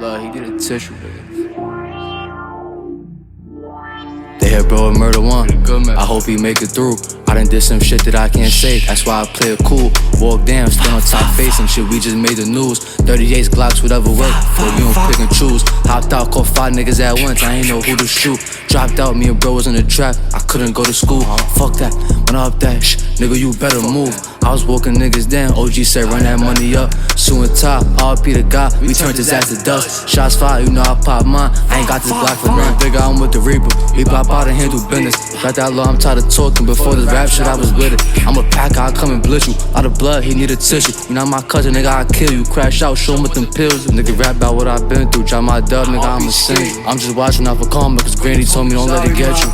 blood, he did a tissue, nigga. They hit bro with murder one. I hope he make it through. I done did some shit that I can't say. That's why I play it cool. Walk down, stand on top face and shit. We just made the news. 38s, Glocks, whatever work. But we don't pick and choose. Hopped out, caught 5 niggas at once. I ain't know who to shoot. Dropped out, me and bro was in the trap. I couldn't go to school. Fuck that, went up that shh. Nigga, you better move. I was walking niggas down. OG said run that money up. Sue and top, RP the guy. We turned his ass to dust. Shots fired, you know I pop mine. I ain't got this Glock for none. Bigger, I'm with the Reaper. We pop out and handle business. Got that law, I'm tired of talking. Before this rap shit, I was with it. I'm a packer, I come and blitz you. Out of blood, he need a tissue. You not my cousin, nigga, I kill you. Crash out, show him with them pills. Nigga rap about what I've been through. Drop my dub, nigga, I'm a sing. I'm just watching out for karma, cause Granny told me don't let it get you.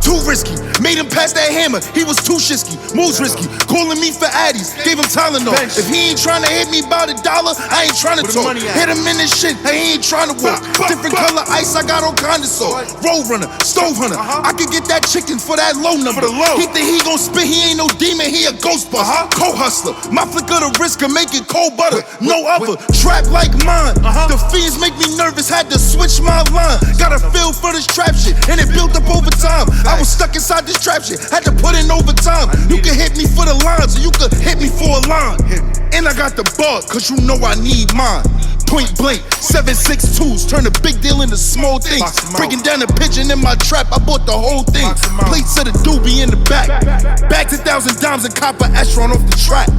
Too risky, made him pass that hammer, he was too shisky. Moves risky, calling me for addies, gave him Tylenol. If he ain't tryna hit me by the dollar, I ain't tryna talk. Hit him in this shit, he ain't tryna walk. Different color ice, I got all kinds of salt. Road runner, stove hunter, I could get that chicken for that low number. He think he gon' spit, he ain't no demon, he a ghostbuster. Co-hustler, my flick of the wrist can make it cold butter. No other, trap like mine. The fiends make me nervous, had to switch my line. Got a feel for this trap shit, and it built up over time. I was stuck inside this trap shit, had to put in overtime. You can hit me for the lines, or you can hit me for a line. And I got the bug, cause you know I need mine. Point blank, 7.62s, turn a big deal into small things. Breaking down a pigeon in my trap, I bought the whole thing. Plates of the doobie in the back. Bags 1,000 dimes and copper Astron off the track.